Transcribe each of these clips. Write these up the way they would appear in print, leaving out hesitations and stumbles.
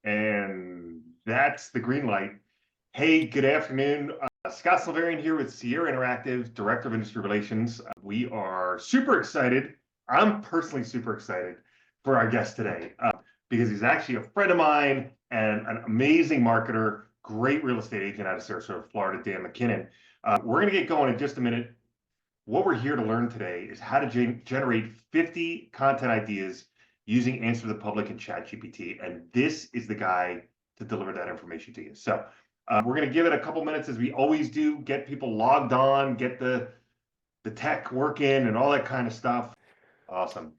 And that's the green light. Hey, good afternoon. Scott Silverian here with Sierra Interactive, Director of Industry Relations. We are super excited. I'm personally super excited for our guest today because he's actually a friend of mine and an amazing marketer, great real estate agent out of Sarasota, Florida, Dan MacKinnon. We're going to get going in just a minute. What we're here to learn today is how to generate 50 content ideas using Answer the Public and ChatGPT. And this is the guy to deliver that information to you. So we're going to give it a couple minutes as we always do, get people logged on, get the tech working and all that kind of stuff. Awesome.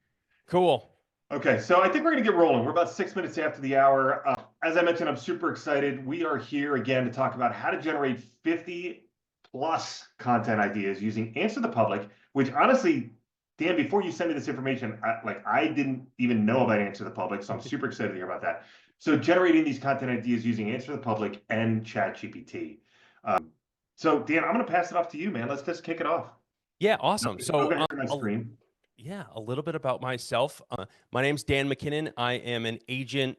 Cool. Okay, so I think we're going to get rolling. We're about 6 minutes after the hour. As I mentioned, I'm super excited. We are here again to talk about how to generate 50 plus content ideas using Answer the Public, which honestly, Dan, before you send me this information, I didn't even know about Answer the Public, so I'm super excited to hear about that. So generating these content ideas using Answer the Public and ChatGPT. So Dan, I'm going to pass it off to you, man. Let's just kick it off. Yeah, awesome. So share my screen. Yeah, a little bit about myself. My name's Dan MacKinnon. I am an agent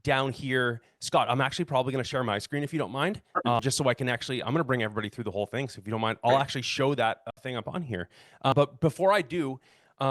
down here. Scott, I'm actually probably going to share my screen if you don't mind, just so I can actually, I'm going to bring everybody through the whole thing. So if you don't mind, I'll actually show that thing up on here. But before I do,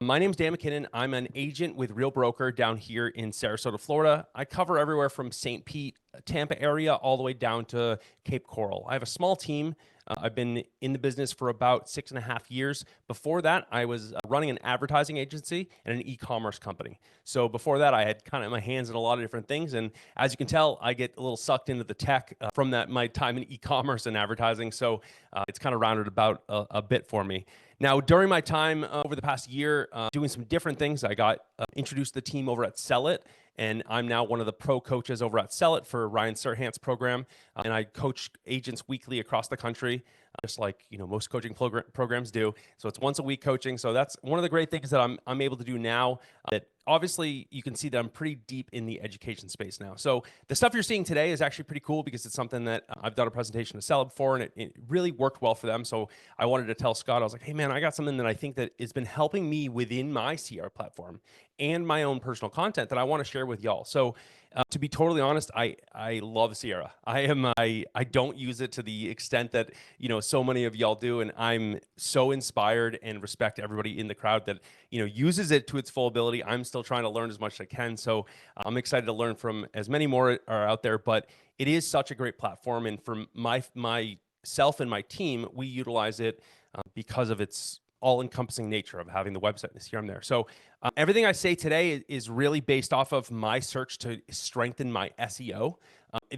my name's Dan MacKinnon. I'm an agent with Real Broker down here in Sarasota, Florida. I cover everywhere from St. Pete, Tampa area, all the way down to Cape Coral. I have a small team. I've been in the business for about 6.5 years. Before that, I was running an advertising agency and an e-commerce company. So before that, I had kind of my hands in a lot of different things. And as you can tell, I get a little sucked into the tech from my time in e-commerce and advertising. So it's kind of rounded about a bit for me. Now, during my time over the past year doing some different things, I got introduced to the team over at Sell It. And I'm now one of the pro coaches over at Sell It for Ryan Serhant's program. And I coach agents weekly across the country, just like most coaching programs do. So it's once a week coaching. So that's one of the great things that I'm able to do now. That obviously you can see that I'm pretty deep in the education space now. So the stuff you're seeing today is actually pretty cool because it's something that I've done a presentation to Sell It before, and it really worked well for them. So I wanted to tell Scott, I was like, hey man, I got something that I think that has been helping me within my CR platform and my own personal content that I want to share with y'all. So to be totally honest, I love Sierra. I don't use it to the extent that so many of y'all do, and I'm so inspired and respect everybody in the crowd that uses it to its full ability. I'm still trying to learn as much as I can, so I'm excited to learn from as many more are out there. But it is such a great platform, and for myself and my team, we utilize it because of its all-encompassing nature of having the website and the CRM there. So everything I say today is really based off of my search to strengthen my SEO.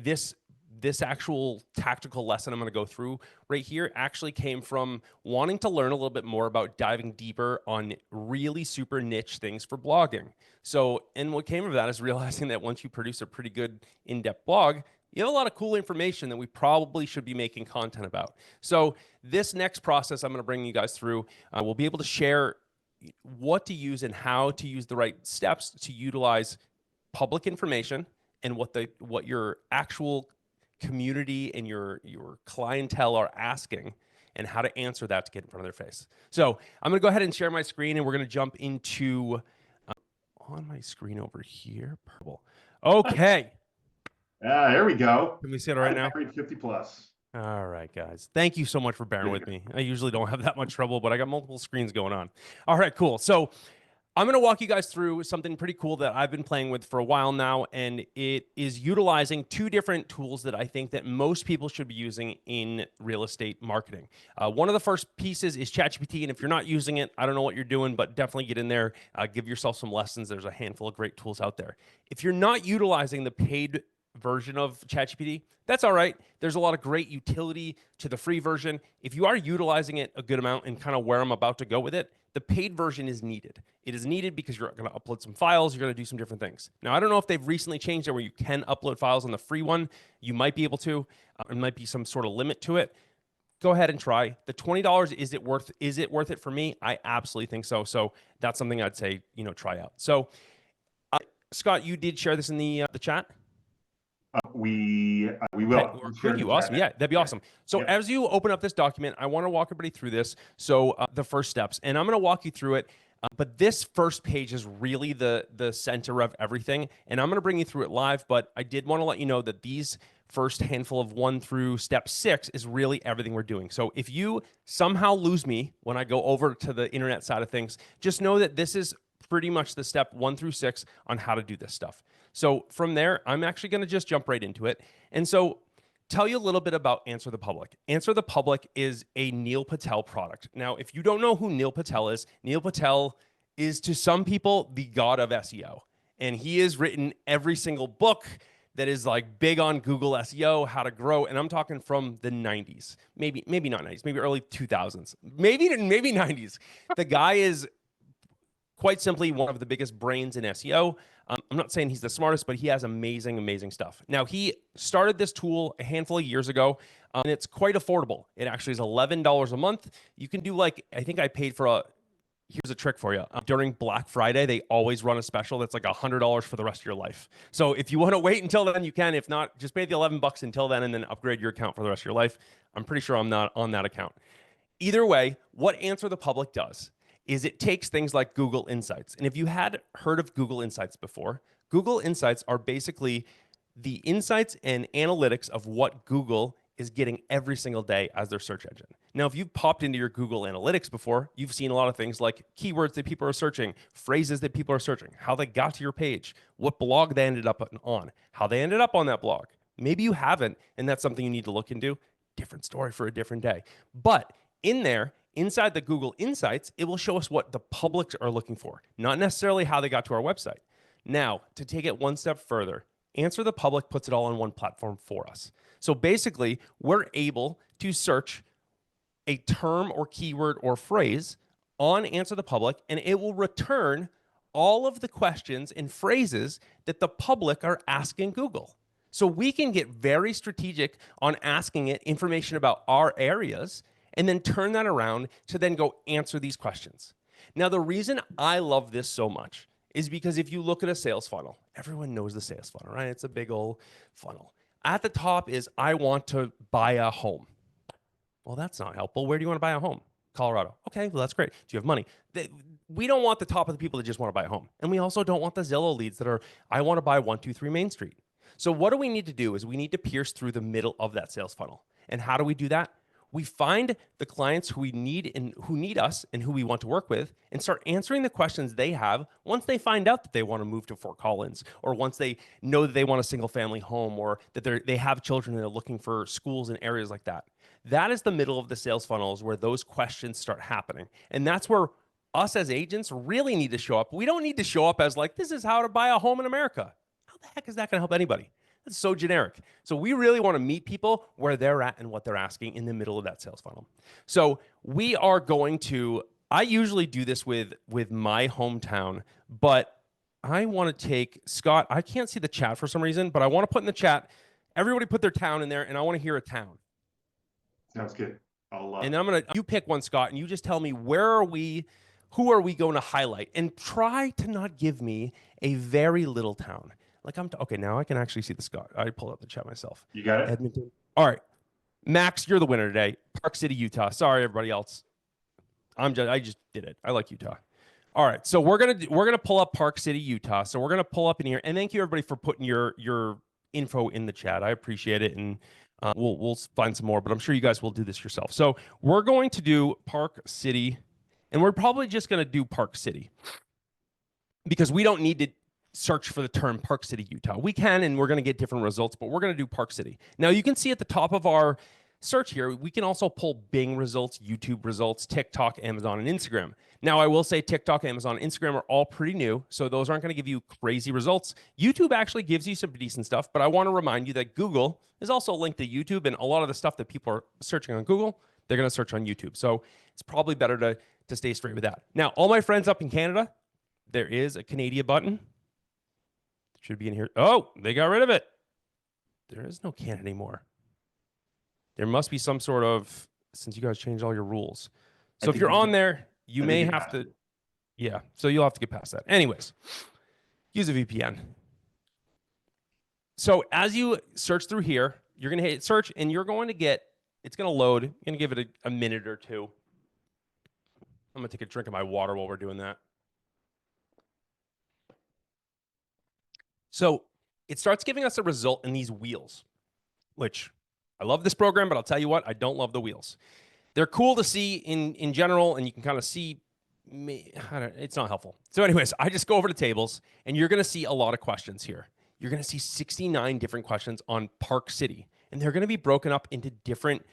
This actual tactical lesson I'm going to go through right here actually came from wanting to learn a little bit more about diving deeper on really super niche things for blogging. So, and what came of that is realizing that once you produce a pretty good in-depth blog, you have a lot of cool information that we probably should be making content about. So this next process I'm going to bring you guys through, we'll be able to share what to use and how to use the right steps to utilize public information and what your actual community and your clientele are asking and how to answer that to get in front of their face. So I'm going to go ahead and share my screen, and we're going to jump into on my screen over here. Purple. Okay. There we go. Can we see it right now? 50 plus. All right, guys. Thank you so much for bearing with me. I usually don't have that much trouble, but I got multiple screens going on. All right, cool. So I'm going to walk you guys through something pretty cool that I've been playing with for a while now, and it is utilizing two different tools that I think that most people should be using in real estate marketing. One of the first pieces is ChatGPT, and if you're not using it, I don't know what you're doing, but definitely get in there, give yourself some lessons. There's a handful of great tools out there. If you're not utilizing the paid version of ChatGPT, that's all right. There's a lot of great utility to the free version. If you are utilizing it a good amount and kind of where I'm about to go with it, the paid version is needed. It is needed because you're going to upload some files. You're going to do some different things. Now, I don't know if they've recently changed it where you can upload files on the free one. You might be able to. There might be some sort of limit to it. Go ahead and try. The $20, is it worth it for me? I absolutely think so. So that's something I'd say, try out. So Scott, you did share this in the chat. We will. Thank you. Awesome. Yeah, that'd be awesome. So as you open up this document, I want to walk everybody through this. So the first steps, and I'm going to walk you through it. But this first page is really the center of everything. And I'm going to bring you through it live, but I did want to let you know that these first handful of 1 through step 6 is really everything we're doing. So if you somehow lose me when I go over to the internet side of things, just know that this is pretty much the step 1 through 6 on how to do this stuff. So from there, I'm actually going to just jump right into it. And so tell you a little bit about Answer the Public. Answer the Public is a Neil Patel product. Now, if you don't know who Neil Patel is to some people the god of SEO. And he has written every single book that is like big on Google SEO, how to grow. And I'm talking from the 90s, maybe not 90s, maybe early 2000s, maybe 90s. The guy is quite simply one of the biggest brains in SEO. I'm not saying he's the smartest, but he has amazing stuff. Now, he started this tool a handful of years ago, and it's quite affordable. It actually is $11 a month. You can do like, I think I paid for here's a trick for you. During Black Friday, they always run a special that's like $100 for the rest of your life. So if you want to wait until then, you can. If not, just pay the $11 until then and then upgrade your account for the rest of your life. I'm pretty sure I'm not on that account. Either way, what Answer the Public does is it takes things like Google Insights. And if you had heard of Google Insights before, Google Insights are basically the insights and analytics of what Google is getting every single day as their search engine. Now, if you've popped into your Google Analytics before, you've seen a lot of things like keywords that people are searching, phrases that people are searching, how they got to your page, what blog they ended up on, how they ended up on that blog. Maybe you haven't, and that's something you need to look into. Different story for a different day. But in there, inside the Google Insights, it will show us what the public are looking for, not necessarily how they got to our website. Now, to take it one step further, Answer the Public puts it all on one platform for us. So basically, we're able to search a term or keyword or phrase on Answer the Public, and it will return all of the questions and phrases that the public are asking Google. So we can get very strategic on asking it information about our areas and then turn that around to then go answer these questions. Now, the reason I love this so much is because if you look at a sales funnel, everyone knows the sales funnel, right? It's a big old funnel. At the top is, I want to buy a home. Well, that's not helpful. Where do you want to buy a home? Colorado. Okay, well, that's great. Do you have money? We don't want the top of the people that just want to buy a home. And we also don't want the Zillow leads that are, I want to buy 123 Main Street. So what do we need to do is we need to pierce through the middle of that sales funnel. And how do we do that? We find the clients who we need and who need us and who we want to work with and start answering the questions they have once they find out that they want to move to Fort Collins, or once they know that they want a single family home, or that they have children and they're looking for schools in areas like that. That is the middle of the sales funnels where those questions start happening. And that's where us as agents really need to show up. We don't need to show up as like, this is how to buy a home in America. How the heck is that going to help anybody? That's so generic. So we really want to meet people where they're at and what they're asking in the middle of that sales funnel. So we are going to, I usually do this with my hometown, but I want to take, Scott, I can't see the chat for some reason, but I want to put in the chat, everybody put their town in there, and I want to hear a town. Sounds good. And I'm going to, you pick one, Scott, and you just tell me, where are we, who are we going to highlight? And try to not give me a very little town. Like okay, now I can actually see the Scott. I pulled up the chat myself. You got it? Edmonton. All right. Max, you're the winner today. Park City, Utah. Sorry, everybody else. I just did it. I like Utah. All right. So we're gonna pull up Park City, Utah. So we're gonna pull up in here. And thank you everybody for putting your info in the chat. I appreciate it. And we'll find some more, but I'm sure you guys will do this yourself. So we're going to do Park City, and we're probably just gonna do Park City because we don't need to search for the term Park City, Utah. We can, and we're going to get different results, but we're going to do Park City. Now, you can see at the top of our search here, we can also pull Bing results, YouTube results, TikTok, Amazon, and Instagram. Now, I will say TikTok, Amazon, and Instagram are all pretty new, so those aren't going to give you crazy results. YouTube actually gives you some decent stuff, but I want to remind you that Google is also linked to YouTube, and a lot of the stuff that people are searching on Google, they're going to search on YouTube. So it's probably better to stay straight with that. Now, all my friends up in Canada, there is a Canada button. Should be in here. Oh, they got rid of it. There is no Canada anymore. There must be some sort of, since you guys changed all your rules. So if you're on there, you may have to, yeah, so you'll have to get past that. Anyways, use a VPN. So as you search through here, you're going to hit search, and you're going to get, it's going to load. You're going to give it a minute or two. I'm going to take a drink of my water while we're doing that. So it starts giving us a result in these wheels, which I love this program, but I'll tell you what, I don't love the wheels. They're cool to see in general, and you can kind of see it's not helpful. So anyways, I just go over to tables, and you're going to see a lot of questions here. You're going to see 69 different questions on Park City, and they're going to be broken up into different,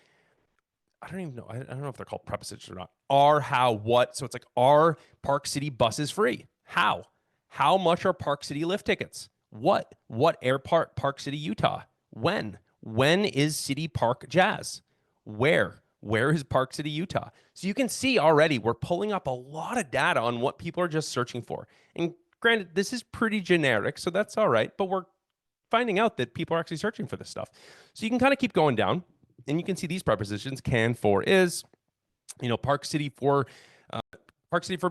I don't even know. I don't know if they're called prepositions or not. Are, how, what. So it's like, are Park City buses free? How? How much are Park City lift tickets? What? What airport? Park City, Utah. When? When is City Park Jazz? Where? Where is Park City, Utah? So you can see already we're pulling up a lot of data on what people are just searching for. And granted, this is pretty generic, so that's all right. But we're finding out that people are actually searching for this stuff. So you can kind of keep going down, and you can see these prepositions: can, for, is, Park City for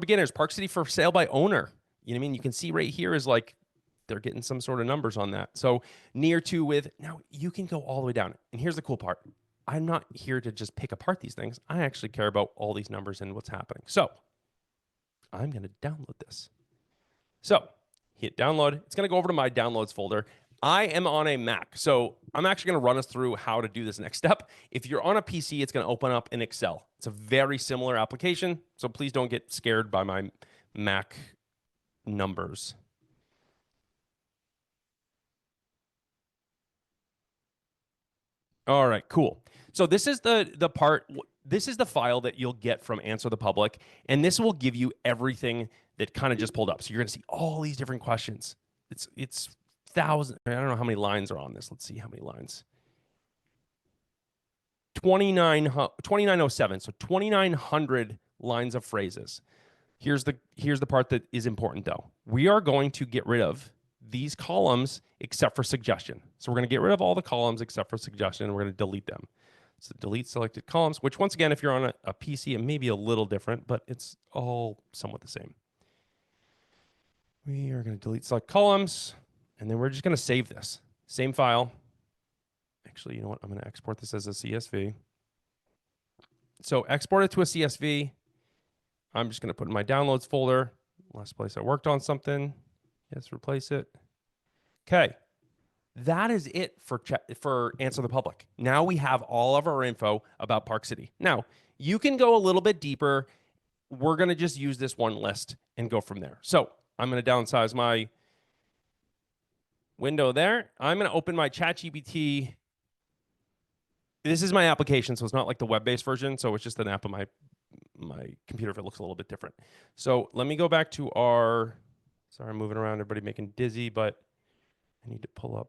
beginners, Park City for sale by owner. You know what I mean? You can see right here is like they're getting some sort of numbers on that. So near to, with. Now you can go all the way down. And here's the cool part. I'm not here to just pick apart these things. I actually care about all these numbers and what's happening. So I'm going to download this. So hit download. It's going to go over to my downloads folder. I am on a Mac, so I'm actually going to run us through how to do this next step. If you're on a PC, it's going to open up in Excel. It's a very similar application, so please don't get scared by my Mac numbers. All right, cool. So this is the part, this is the file that you'll get from Answer the Public, and this will give you everything that kind of just pulled up. So you're going to see all these different questions. It's thousand. I don't know how many lines are on this. Let's see how many lines. 2907. So 2,900 lines of phrases. Here's the part that is important though. We are going to get rid of these columns except for suggestion. So we're going to get rid of all the columns except for suggestion, and we're going to delete them. So delete selected columns, which once again, if you're on a PC, it may be a little different, but it's all somewhat the same. We are going to delete select columns, and then we're just going to save this. Same file. Actually, you know what? I'm going to export this as a CSV. So export it to a CSV. I'm just going to put in my downloads folder. Last place I worked on something. Yes, replace it. Okay. That is it for Answer the Public. Now we have all of our info about Park City. Now, you can go a little bit deeper. We're going to just use this one list and go from there. So I'm going to downsize my window there. I'm going to open my ChatGPT. This is my application, so it's not like the web-based version. So it's just an app on my computer if it looks a little bit different. So let me go back to our, sorry, I'm moving around, everybody making dizzy, but I need to pull up.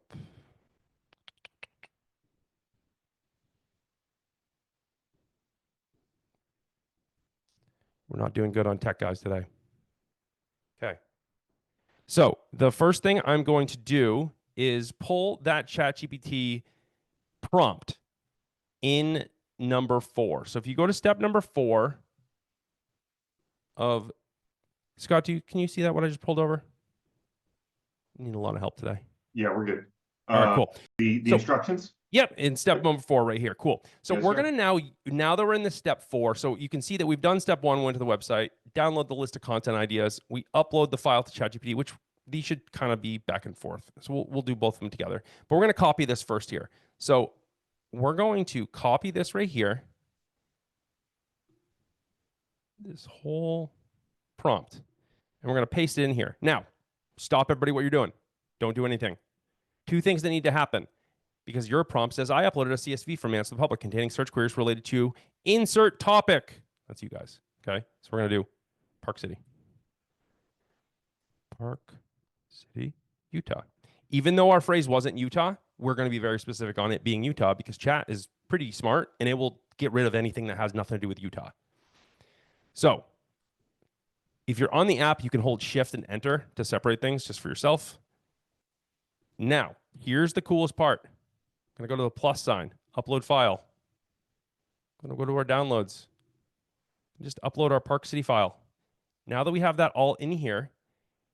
We're not doing good on tech, guys, today. Okay. So the first thing I'm going to do is pull that ChatGPT prompt in number 4. So if you go to step number 4 of, Scott, can you see that, what I just pulled over? I need a lot of help today. Yeah, we're good. All right, cool. The instructions? Yep, in step number 4 right here. Cool. So yes, we're going to now that we're in the step 4, so you can see that we've done step 1, went to the website, download the list of content ideas. We upload the file to ChatGPT, which these should kind of be back and forth. So we'll do both of them together. But we're going to copy this first here. So we're going to copy this right here. This whole prompt. And we're going to paste it in here. Now, stop everybody what you're doing. Don't do anything. 2 things that need to happen. Because your prompt says, I uploaded a CSV from Answer the Public containing search queries related to insert topic. That's you guys. Okay. So we're going to do Park City. Park City, Utah. Even though our phrase wasn't Utah, we're going to be very specific on it being Utah because chat is pretty smart and it will get rid of anything that has nothing to do with Utah. So if you're on the app, you can hold Shift and Enter to separate things just for yourself. Now, here's the coolest part. I'm going to go to the plus sign, upload file. I'm going to go to our downloads. Just upload our Park City file. Now that we have that all in here,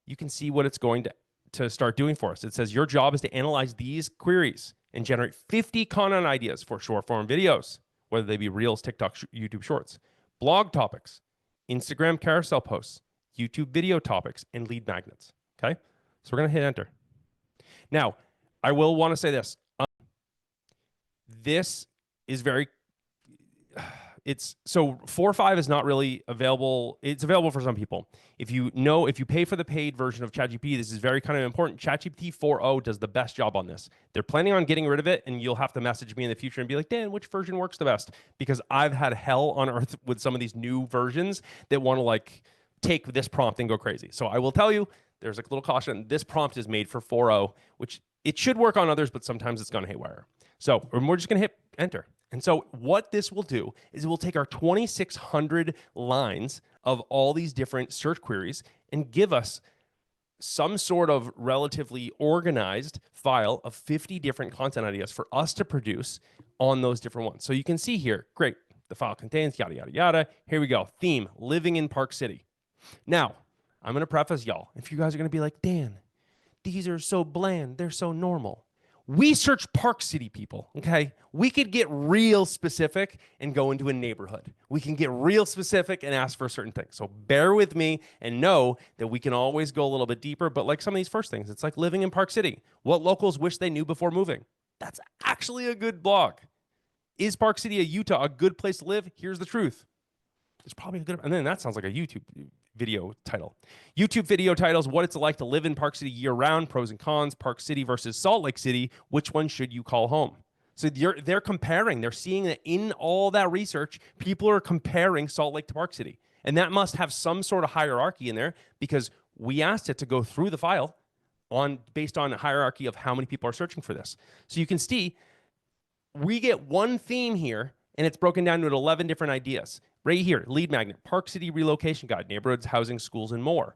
you can see what it's going to start doing for us. It says your job is to analyze these queries and generate 50 content ideas for short form videos, whether they be Reels, TikTok, YouTube Shorts, blog topics, Instagram carousel posts, YouTube video topics, and lead magnets. Okay, so we're going to hit enter. Now, I will want to say this. This is very, it's so 4.5 is not really available. It's available for some people. If you pay for the paid version of ChatGPT, this is very kind of important. ChatGPT 4.0 does the best job on this. They're planning on getting rid of it, and you'll have to message me in the future and be like, Dan, which version works the best? Because I've had hell on earth with some of these new versions that want to like take this prompt and go crazy. So I will tell you, there's a little caution. This prompt is made for 4.0, which it should work on others, but sometimes it's gone haywire. So we're just going to hit enter. And so what this will do is it will take our 2,600 lines of all these different search queries and give us some sort of relatively organized file of 50 different content ideas for us to produce on those different ones. So you can see here, great, the file contains yada, yada, yada. Here we go. Theme, living in Park City. Now, I'm going to preface y'all. If you guys are going to be like, Dan, these are so bland, they're so normal. We search Park City, people, okay? We could get real specific and go into a neighborhood. We can get real specific and ask for a certain thing. So bear with me and know that we can always go a little bit deeper, but like some of these first things, it's like living in Park City. What locals wish they knew before moving. That's actually a good blog. Is Park City, Utah, a good place to live? Here's the truth. It's probably a good, and then that sounds like a YouTube video title. YouTube video titles, what it's like to live in Park City year round, pros and cons, Park City versus Salt Lake City, which one should you call home? So they're comparing, they're seeing that in all that research, people are comparing Salt Lake to Park City. And that must have some sort of hierarchy in there because we asked it to go through the file based on a hierarchy of how many people are searching for this. So you can see we get one theme here and it's broken down into 11 different ideas. Right here, lead magnet, Park City relocation guide, neighborhoods, housing, schools, and more.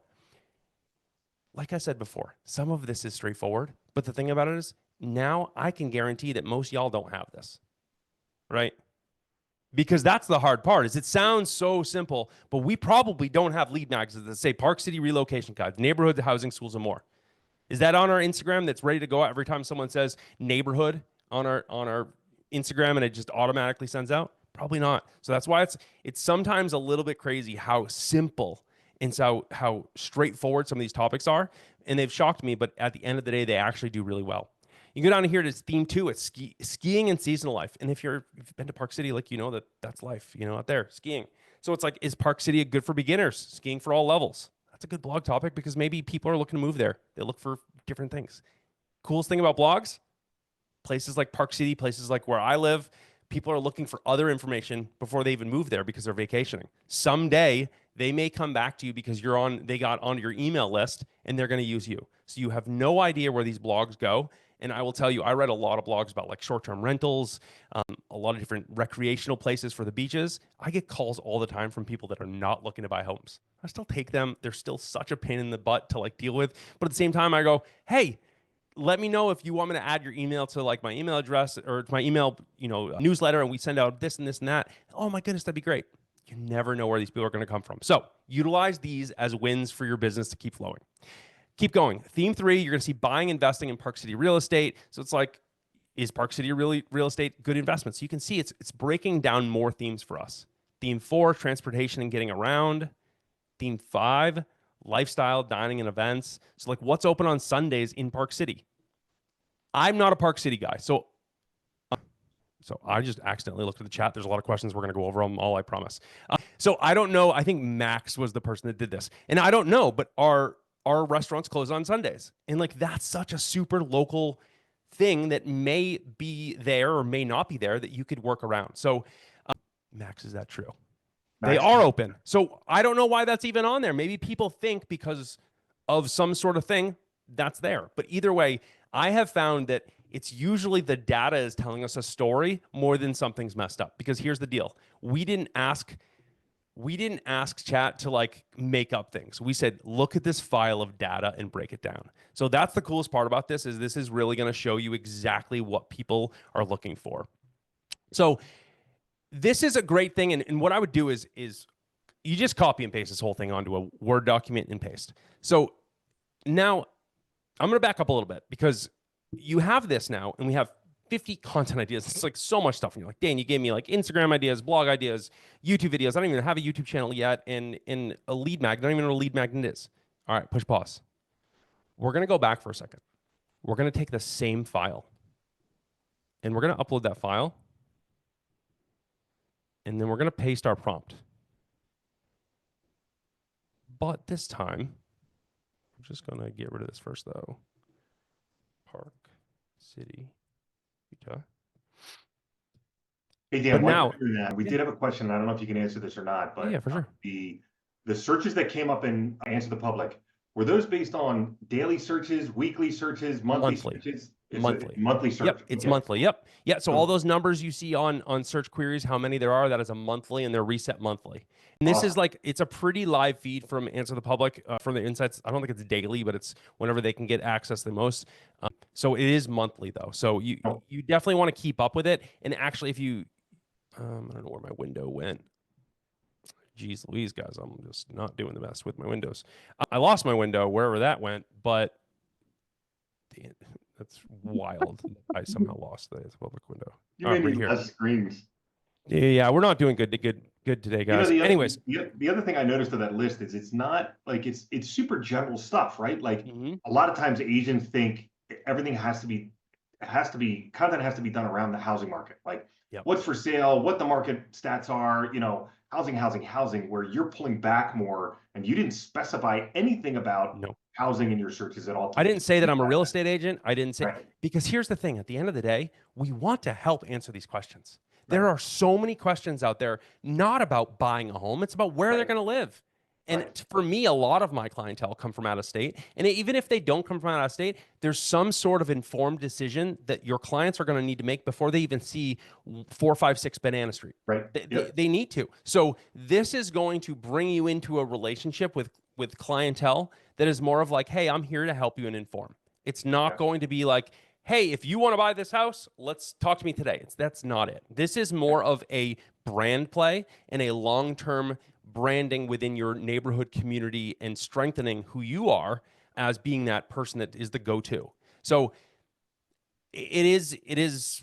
Like I said before, some of this is straightforward, but the thing about it is now I can guarantee that most y'all don't have this, right? Because that's the hard part is it sounds so simple, but we probably don't have lead magnets that say Park City relocation guides, neighborhoods, housing, schools, and more. Is that on our Instagram that's ready to go out every time someone says neighborhood on our Instagram and it just automatically sends out? Probably not. So that's why it's sometimes a little bit crazy how simple and how straightforward some of these topics are. And they've shocked me, but at the end of the day, they actually do really well. You go down here to theme 2, it's skiing and seasonal life. And if you've been to Park City, like you know that's life, out there, skiing. So it's like, is Park City good for beginners? Skiing for all levels. That's a good blog topic because maybe people are looking to move there. They look for different things. Coolest thing about blogs, places like Park City, places like where I live, people are looking for other information before they even move there because they're vacationing. Someday they may come back to you because they got onto your email list and they're going to use you. So you have no idea where these blogs go. And I will tell you, I read a lot of blogs about like short-term rentals, a lot of different recreational places for the beaches. I get calls all the time from people that are not looking to buy homes. I still take them. They're still such a pain in the butt to like deal with. But at the same time, I go, hey, let me know if you want me to add your email to like my email address or to my email, newsletter, and we send out this and this and that. Oh my goodness, that'd be great. You never know where these people are going to come from. So utilize these as wins for your business to keep flowing. Keep going. Theme 3, you're going to see buying, investing in Park City real estate. So it's like, is Park City really real estate good investment? So you can see it's breaking down more themes for us. Theme 4, transportation and getting around. Theme 5, lifestyle, dining, and events. So like what's open on Sundays in Park City? I'm not a Park City guy. So I just accidentally looked at the chat. There's a lot of questions. We're going to go over them all, I promise. So I don't know. I think Max was the person that did this. And I don't know, but our restaurants close on Sundays. And like that's such a super local thing that may be there or may not be there that you could work around. So Max, is that true? They are open. So I don't know why that's even on there. Maybe people think because of some sort of thing that's there. But either way, I have found that it's usually the data is telling us a story more than something's messed up. Because here's the deal. We didn't ask chat to like make up things. We said, look at this file of data and break it down. So that's the coolest part about this is really going to show you exactly what people are looking for. So this is a great thing. And what I would do is you just copy and paste this whole thing onto a Word document and paste. So now I'm going to back up a little bit because you have this now and we have 50 content ideas. It's like so much stuff. And you're like, Dan, you gave me like Instagram ideas, blog ideas, YouTube videos. I don't even have a YouTube channel yet. And a lead magnet. I don't even know what a lead magnet is. All right, push pause. We're going to go back for a second. we're going to take the same file and we're going to upload that file. And then we're going to paste our prompt. But this time, I'm just going to get rid of this first, though. Park City, Utah. Hey, Dan, But while now, you're doing that, we did have a question. I don't know if you can answer this or not, but yeah, for sure. The searches that came up in Answer the Public, were those based on daily searches, weekly searches, monthly searches? Monthly search. Yep, it's monthly. Yep. Yeah. So all those numbers you see on search queries, how many there are, that is a monthly, and they're reset monthly. And this is like, it's a pretty live feed from Answer the Public, from the insights. I don't think it's daily, but it's whenever they can get access the most. So it is monthly though. So you definitely want to keep up with it. And actually, if you, I don't know where my window went. Geez Louise, guys, I'm just not doing the best with my windows. I lost my window wherever that went, but that's wild. I somehow lost the public window. You may need less screens. Yeah, we're not doing good today, guys. Anyways, the other thing I noticed of that list is it's not like it's super general stuff, right? Like a lot of times agents think everything content has to be done around the housing market. Like what's for sale, what the market stats are, housing, where you're pulling back more and you didn't specify anything about housing in your searches at all. I didn't say that I'm a real estate agent. I didn't say, because here's the thing, at the end of the day, we want to help answer these questions. There are so many questions out there, not about buying a home. It's about where they're going to live. And for me, a lot of my clientele come from out of state. And even if they don't come from out of state, there's some sort of informed decision that your clients are going to need to make before they even see 456 Banana Street. They need to. So this is going to bring you into a relationship with clientele that is more of like, hey, I'm here to help you and inform. It's not going to be like, hey, if you want to buy this house, let's talk to me today. That's not it. This is more of a brand play and a long-term branding within your neighborhood community and strengthening who you are as being that person that is the go-to. So it is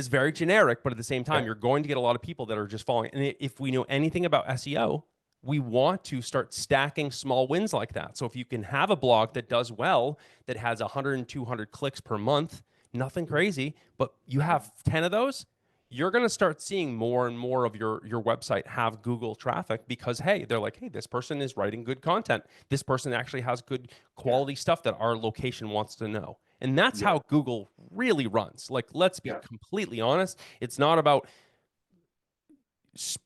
very generic, but at the same time, you're going to get a lot of people that are just following. And if we know anything about SEO, we want to start stacking small wins like that. So if you can have a blog that does well, that has 100 and 200 clicks per month, nothing crazy, but you have 10 of those, you're going to start seeing more and more of your website have Google traffic because, hey, they're like, hey, this person is writing good content. This person actually has good quality stuff that our location wants to know. And that's how Google really runs. Like, let's be completely honest. It's not about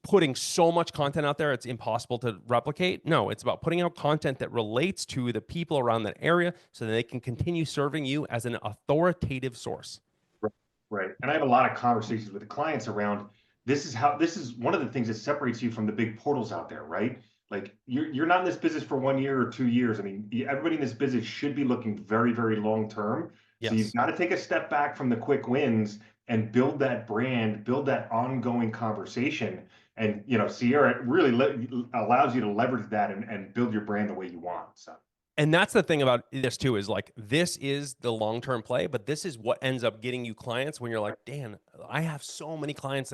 putting so much content out there it's impossible to replicate. No, it's about putting out content that relates to the people around that area so that they can continue serving you as an authoritative source. Right. And I have a lot of conversations with the clients around this is one of the things that separates you from the big portals out there, right? Like you're not in this business for 1 year or 2 years. I mean, everybody in this business should be looking very, very long term. Yes. So you've got to take a step back from the quick wins and build that brand, build that ongoing conversation. And, Sierra really allows you to leverage that and build your brand the way you want. So. And that's the thing about this too, is like, this is the long-term play, but this is what ends up getting you clients when you're like, Dan, I have so many clients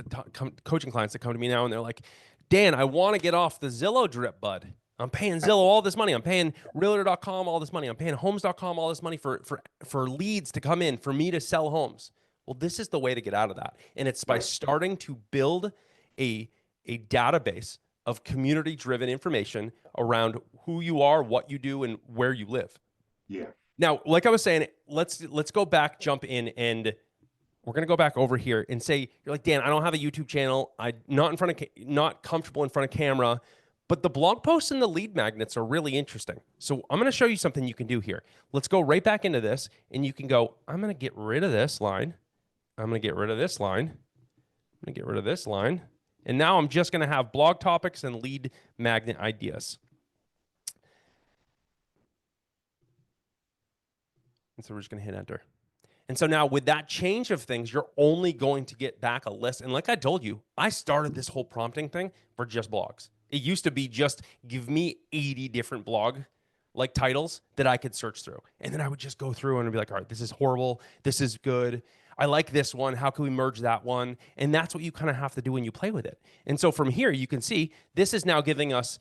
coaching clients that come to me now and they're like, Dan, I want to get off the Zillow drip, bud. I'm paying Zillow all this money. I'm paying realtor.com all this money. I'm paying homes.com all this money for leads to come in for me to sell homes. Well, this is the way to get out of that. And it's by starting to build a database of community-driven information around who you are, what you do, and where you live. Yeah. Now, like I was saying, let's go back, jump in, and we're gonna go back over here and say, you're like, Dan, I don't have a YouTube channel. I'm not comfortable in front of camera, but the blog posts and the lead magnets are really interesting. So I'm gonna show you something you can do here. Let's go right back into this, and you can go, I'm gonna get rid of this line. I'm gonna get rid of this line. I'm gonna get rid of this line. And now I'm just going to have blog topics and lead magnet ideas. And so we're just going to hit enter. And so now with that change of things, you're only going to get back a list. And like I told you, I started this whole prompting thing for just blogs. It used to be just give me 80 different blog like titles that I could search through. And then I would just go through and be like, all right, this is horrible. This is good. I like this one. How can we merge that one? And that's what you kind of have to do when you play with it. And so from here, you can see this is now giving us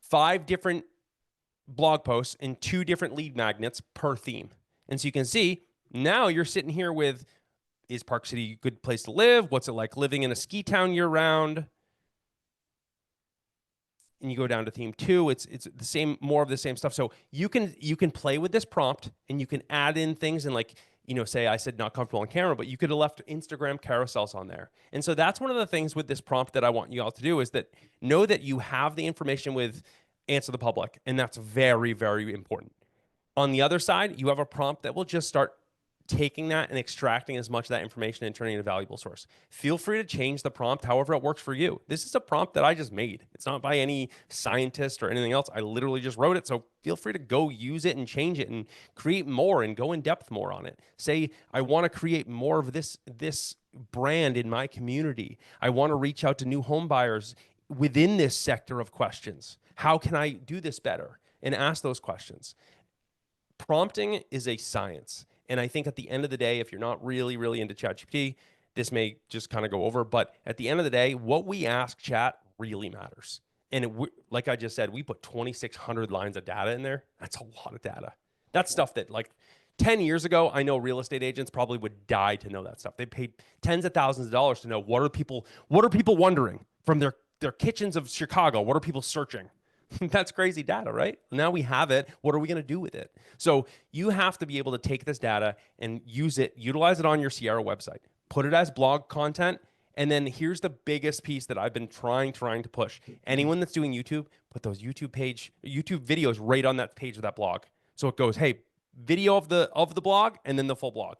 5 different blog posts and 2 different lead magnets per theme. And so you can see now you're sitting here with, is Park City a good place to live? What's it like living in a ski town year round? And you go down to theme 2, it's the same, more of the same stuff. So you can play with this prompt and you can add in things, and like, say I said not comfortable on camera, but you could have left Instagram carousels on there. And so that's one of the things with this prompt that I want you all to do, is that know that you have the information with Answer the Public, and that's very, very important. On the other side, you have a prompt that will just start taking that and extracting as much of that information and turning it into a valuable source. Feel free to change the prompt however it works for you. This is a prompt that I just made. It's not by any scientist or anything else. I literally just wrote it. So feel free to go use it and change it and create more and go in depth more on it. Say, I want to create more of this brand in my community. I want to reach out to new home buyers within this sector of questions. How can I do this better? And ask those questions. Prompting is a science. And I think at the end of the day, if you're not really, really into ChatGPT, this may just kind of go over. But at the end of the day, what we ask Chat really matters. And like I just said, we put 2,600 lines of data in there. That's a lot of data. That's stuff that, like, 10 years ago, I know real estate agents probably would die to know that stuff. They paid tens of thousands of dollars to know what are people wondering from their kitchens of Chicago. What are people searching? That's crazy data, right? Now we have it. What are we going to do with it? So you have to be able to take this data and utilize it on your Sierra website, put it as blog content. And then here's the biggest piece that I've been trying to push. Anyone that's doing YouTube, put those YouTube videos right on that page of that blog. So it goes, hey, video of the blog and then the full blog.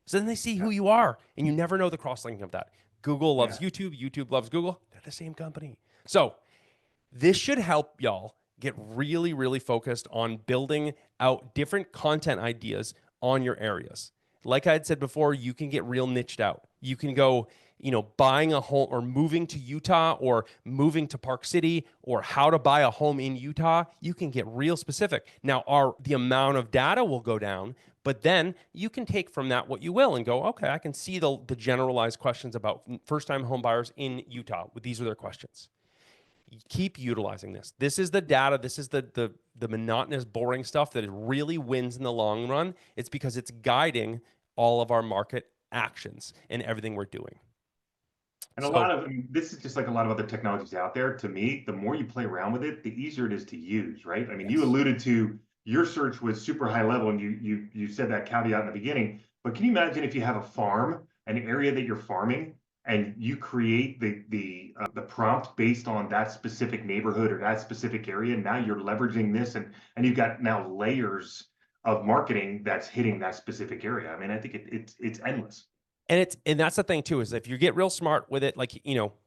So then they see who you are, and you never know the cross-linking of that. Google loves YouTube. YouTube loves Google. They're the same company. So this should help y'all get really, really focused on building out different content ideas on your areas. Like I had said before, you can get real niched out. You can go, buying a home or moving to Utah or moving to Park City or how to buy a home in Utah. You can get real specific. Now, the amount of data will go down, but then you can take from that what you will and go, okay, I can see the generalized questions about first-time home buyers in Utah. These are their questions. Keep utilizing this. This is the data. This is the monotonous, boring stuff that really wins in the long run. It's because it's guiding all of our market actions and everything we're doing. And this is just like a lot of other technologies out there. To me, the more you play around with it, the easier it is to use, right? I mean, you alluded to your search was super high level, and you said that caveat in the beginning. But can you imagine if you have a farm, an area that you're farming, and you create the prompt based on that specific neighborhood or that specific area? Now you're leveraging this, and you've got now layers of marketing that's hitting that specific area. I mean, I think it's endless. And that's the thing too, is if you get real smart with it, like,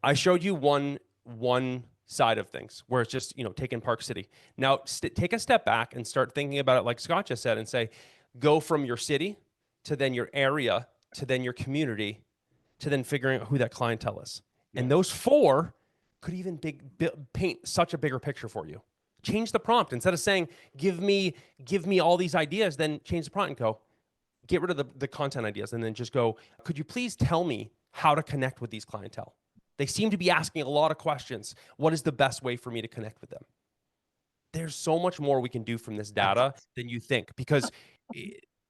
I showed you one side of things where it's just, taking Park City. Now take a step back and start thinking about it like Scott just said, and say, go from your city to then your area to then your community to then figuring out who that clientele is. Yeah. And those 4 could even paint such a bigger picture for you. Change the prompt. Instead of saying, give me all these ideas, then change the prompt and go, get rid of the content ideas, and then just go, could you please tell me how to connect with these clientele? They seem to be asking a lot of questions. What is the best way for me to connect with them? There's so much more we can do from this data than you think, because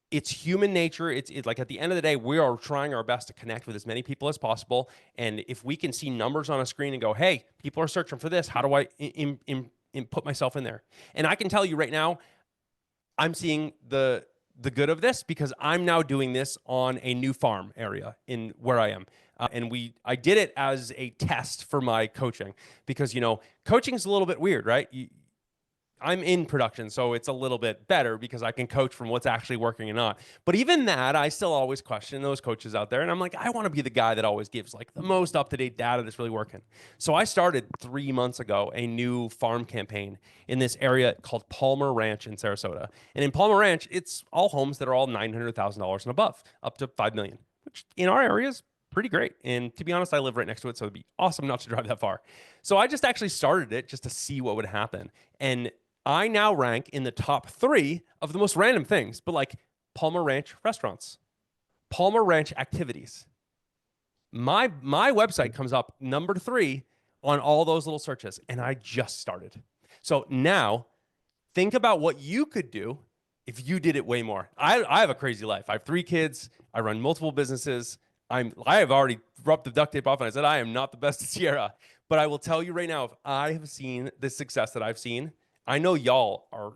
it's human nature. It's like, at the end of the day, we are trying our best to connect with as many people as possible. And if we can see numbers on a screen and go, hey, people are searching for this, how do I put myself in there? And I can tell you right now, I'm seeing the good of this, because I'm now doing this on a new farm area in where I am. And I did it as a test for my coaching, because, coaching is a little bit weird, right? I'm in production, so it's a little bit better because I can coach from what's actually working and not. But even that, I still always question those coaches out there. And I'm like, I want to be the guy that always gives like the most up-to-date data that's really working. So I started 3 months ago a new farm campaign in this area called Palmer Ranch in Sarasota. And in Palmer Ranch, it's all homes that are all $900,000 and above, up to $5 million, which in our area is pretty great. And to be honest, I live right next to it, so it'd be awesome not to drive that far. So I just actually started it just to see what would happen. And I now rank in the top 3 of the most random things, but like Palmer Ranch restaurants, Palmer Ranch activities. My website comes up number 3 on all those little searches, and I just started. So now think about what you could do if you did it way more. I have a crazy life. I have 3 kids. I run multiple businesses. I have already rubbed the duct tape off and I said, I am not the best at Sierra. But I will tell you right now, if I have seen the success that I've seen, I know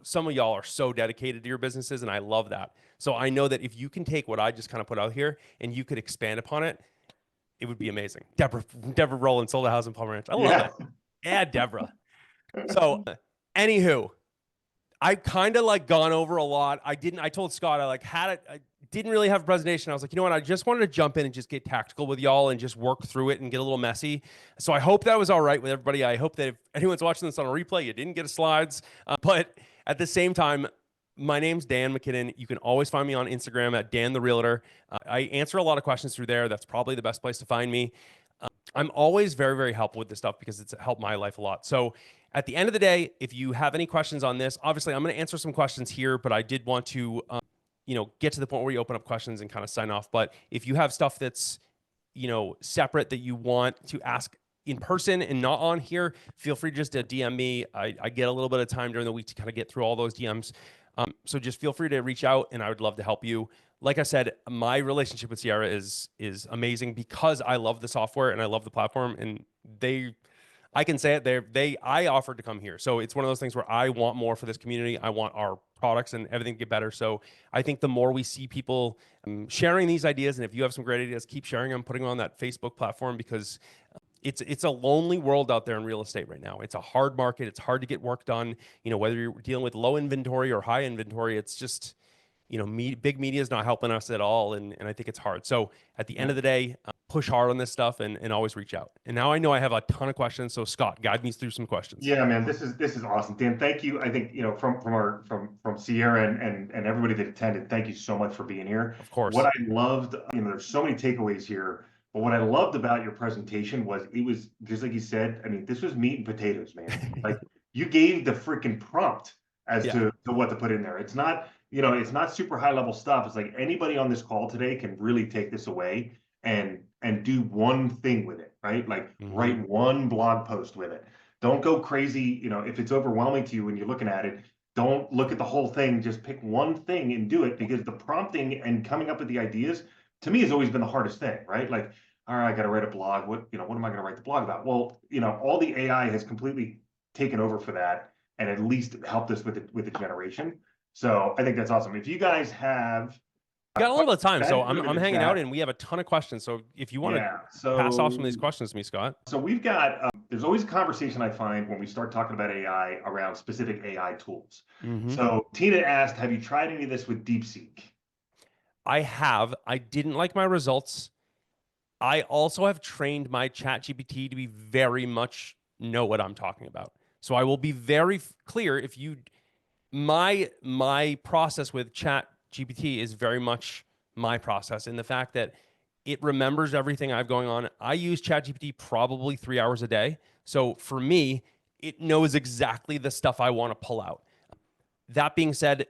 some of y'all are so dedicated to your businesses, and I love that. So I know that if you can take what I just kind of put out here and you could expand upon it, it would be amazing. Deborah Rowland sold a house in Palm Ranch. I love it. Yeah, Deborah. So, anywho, I kind of like gone over a lot. I told Scott, I didn't really have a presentation. I was like, you know what? I just wanted to jump in and just get tactical with y'all and just work through it and get a little messy. So I hope that was all right with everybody. I hope that if anyone's watching this on a replay, you didn't get slides. But at the same time, my name's Dan MacKinnon. You can always find me on Instagram at Dan the Realtor. I answer a lot of questions through there. That's probably the best place to find me. I'm always very, very helpful with this stuff because it's helped my life a lot. So at the end of the day, if you have any questions on this, obviously I'm going to answer some questions here, but I did want to, get to the point where you open up questions and kind of sign off. But if you have stuff that's, separate that you want to ask in person and not on here, feel free just to DM me. I get a little bit of time during the week to kind of get through all those DMs. So just feel free to reach out and I would love to help you. Like I said, my relationship with Sierra is amazing because I love the software and I love the platform, and I can say it, I offered to come here. So it's one of those things where I want more for this community. I want our products and everything to get better. So I think the more we see people sharing these ideas, and if you have some great ideas, keep sharing them, putting them on that Facebook platform, because it's a lonely world out there in real estate right now. It's a hard market. It's hard to get work done. Whether you're dealing with low inventory or high inventory, it's just, big media is not helping us at all. And I think it's hard. So at the end of the day, push hard on this stuff and always reach out. And now I know I have a ton of questions. So Scott, guide me through some questions. Yeah, man, this is awesome, Dan. Thank you. I think from Sierra and everybody that attended, thank you so much for being here. Of course. What I loved, there's so many takeaways here, but what I loved about your presentation was it was just like you said. I mean, this was meat and potatoes, man. Like you gave the freaking prompt as to what to put in there. It's not it's not super high level stuff. It's like anybody on this call today can really take this away and do one thing with it, right? Like write one blog post with it. Don't go crazy. If it's overwhelming to you when you're looking at it, don't look at the whole thing. Just pick one thing and do it, because the prompting and coming up with the ideas to me has always been the hardest thing, right? Like, all right, I got to write a blog. What am I going to write the blog about? Well, all the AI has completely taken over for that and at least helped us with the generation. So I think that's awesome. If you guys have got a little bit of time, so I'm hanging out, and we have a ton of questions. So if you want to pass off some of these questions to me, Scott. So we've got there's always a conversation I find when we start talking about AI around specific AI tools. So Tina asked, have you tried any of this with DeepSeek? I have. I didn't like my results. I also have trained my ChatGPT to be very much know what I'm talking about. So I will be very clear. If you my process with ChatGPT is very much my process in the fact that it remembers everything I have going on. I use ChatGPT probably 3 hours a day. So for me, it knows exactly the stuff I want to pull out. That being said,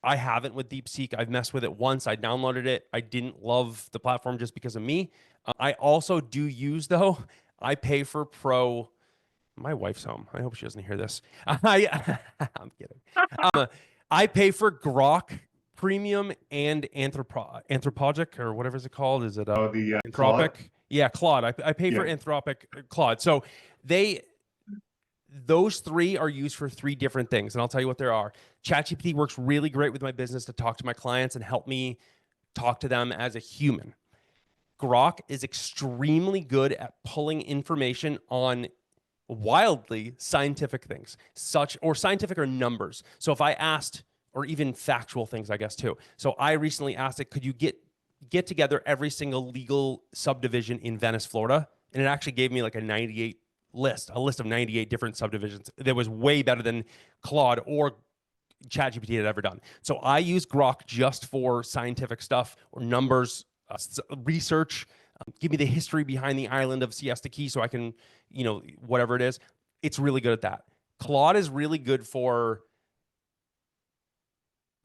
I haven't with DeepSeek. I've messed with it once. I downloaded it. I didn't love the platform just because of me. I also do use, though, I pay for Pro. My wife's home. I hope she doesn't hear this. I'm kidding. I pay for Grok Premium and Anthropogic, or whatever is it called? Is it the Anthropic? Claude? Yeah, Claude. I pay for Anthropic Claude. So those three are used for 3 different things, and I'll tell you what there are. ChatGPT works really great with my business to talk to my clients and help me talk to them as a human. Grok is extremely good at pulling information on wildly scientific things, scientific or numbers. So if I asked, or even factual things, I guess too. So I recently asked it, could you get together every single legal subdivision in Venice, Florida? And it actually gave me like a list of 98 different subdivisions. That was way better than Claude or ChatGPT had ever done. So I use Grok just for scientific stuff or numbers, research. Give me the history behind the island of Siesta Key so I can, whatever it is. It's really good at that. Claude is really good for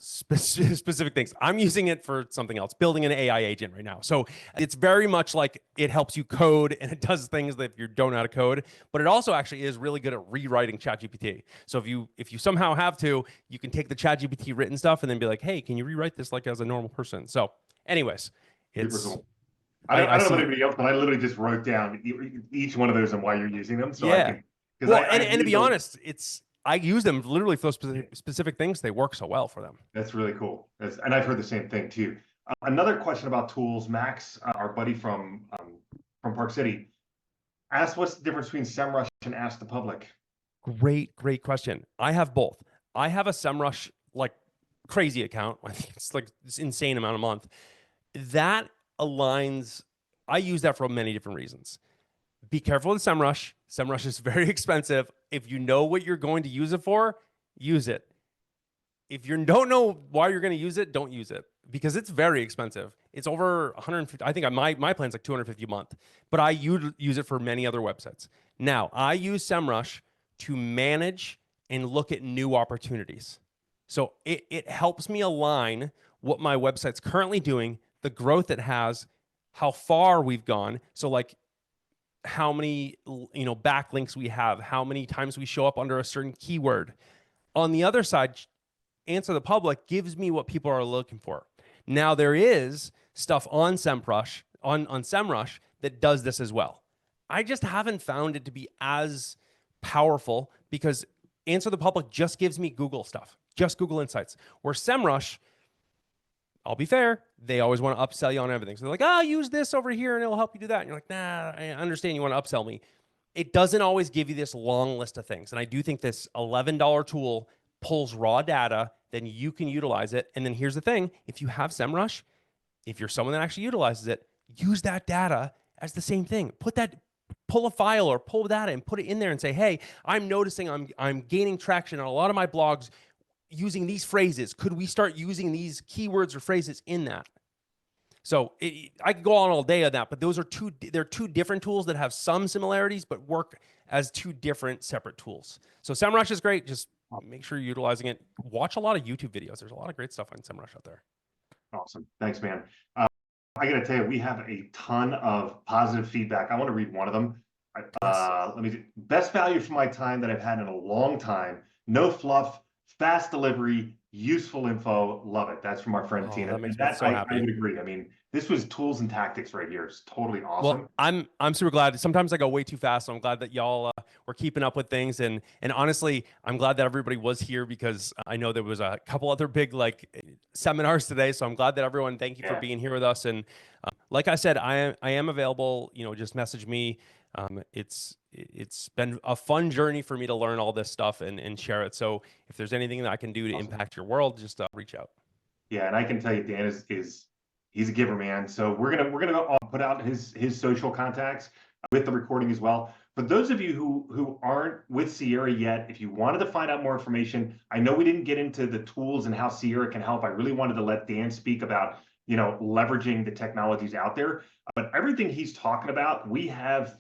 specific things. I'm using it for something else, building an AI agent right now. So it's very much like it helps you code and it does things that if you don't know how to code, but it also actually is really good at rewriting ChatGPT. So if you somehow have to, you can take the ChatGPT written stuff and then be like, hey, can you rewrite this like as a normal person? So anyways, Super it's, cool. I don't know see, about anybody else, but I literally just wrote down each one of those and why you're using them. So I yeah. can, because Well, I and to use be them. honest, I use them literally for those specific things. They work so well for them. That's really cool. And I've heard the same thing too. Another question about tools. Max, our buddy from Park City, asked what's the difference between SEMrush and Ask the Public. Great question. I have both. I have a SEMrush like crazy account. I think it's like this insane amount a month. That aligns. I use that for many different reasons. Be careful with SEMrush. SEMrush is very expensive. If you know what you're going to use it for, use it. If you don't know why you're going to use it, don't use it because it's very expensive. It's over 150. I think my plan's like 250 a month, but I use it for many other websites. Now, I use SEMrush to manage and look at new opportunities. So it helps me align what my website's currently doing, the growth it has, how far we've gone. So like how many backlinks we have, how many times we show up under a certain keyword. On the other side, Answer the Public gives me what people are looking for. Now there is stuff on SEMrush that does this as well. I just haven't found it to be as powerful because Answer the Public just gives me Google stuff, just Google Insights. Where SEMrush, I'll be fair, they always want to upsell you on everything. So they're like, oh, use this over here and it'll help you do that. And you're like, nah, I understand you want to upsell me. It doesn't always give you this long list of things. And I do think this $11 tool pulls raw data, then you can utilize it. And then here's the thing, if you have SEMrush, if you're someone that actually utilizes it, use that data as the same thing. Pull a file or pull data and put it in there and say, hey, I'm noticing I'm gaining traction on a lot of my blogs using these phrases. Could we start using these keywords or phrases in that? So I could go on all day on that, but they're two different tools that have some similarities, but work as two different separate tools. So SEMrush is great. Just make sure you're utilizing it. Watch a lot of YouTube videos. There's a lot of great stuff on SEMrush out there. Awesome. Thanks, man. I got to tell you, we have a ton of positive feedback. I want to read one of them. Let me see. Best value for my time that I've had in a long time. No fluff, fast delivery, useful info. Love it. That's from our friend Tina. That makes me so happy. I would agree. I mean, this was tools and tactics right here. It's totally awesome. Well, I'm super glad. Sometimes I go way too fast, so I'm glad that y'all were keeping up with things. And honestly, I'm glad that everybody was here because I know there was a couple other big seminars today. So I'm glad that everyone. Thank you for being here with us. And like I said, I am available. Just message me. It's been a fun journey for me to learn all this stuff and share it. So if there's anything that I can do to impact your world, just reach out. Yeah, and I can tell you, Dan is he's a giver, man. So we're gonna put out his social contacts with the recording as well. For those of you who aren't with Sierra yet, if you wanted to find out more information, I know we didn't get into the tools and how Sierra can help. I really wanted to let Dan speak about leveraging the technologies out there. But everything he's talking about, we have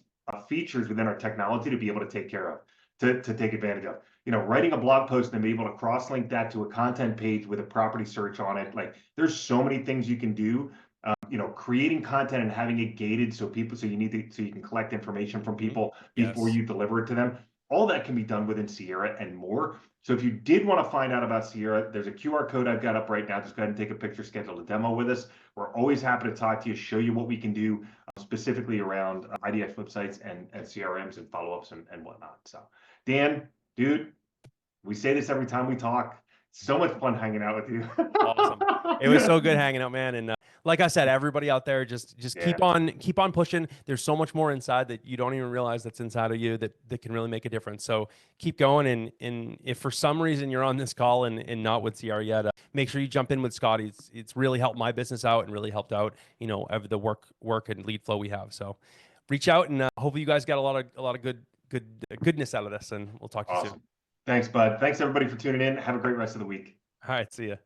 features within our technology to be able to take care of, to take advantage of. Writing a blog post and be able to cross-link that to a content page with a property search on it. Like, there's so many things you can do. Creating content and having it gated so you can collect information from people before you deliver it to them. All that can be done within Sierra and more. So if you did want to find out about Sierra, there's a QR code I've got up right now. Just go ahead and take a picture, schedule a demo with us. We're always happy to talk to you, show you what we can do specifically around IDX websites and CRMs and follow-ups and whatnot. So Dan, dude, we say this every time we talk. So much fun hanging out with you. Awesome. It was so good hanging out, man. And like I said, everybody out there, just keep on pushing. There's so much more inside that you don't even realize that's inside of you that can really make a difference. So keep going. And if for some reason you're on this call and not with CR yet, make sure you jump in with Scotty. It's really helped my business out and really helped out, the work and lead flow we have. So reach out and hopefully you guys got a lot of goodness out of this, and we'll talk to you soon. Thanks, bud. Thanks everybody for tuning in. Have a great rest of the week. All right. See ya.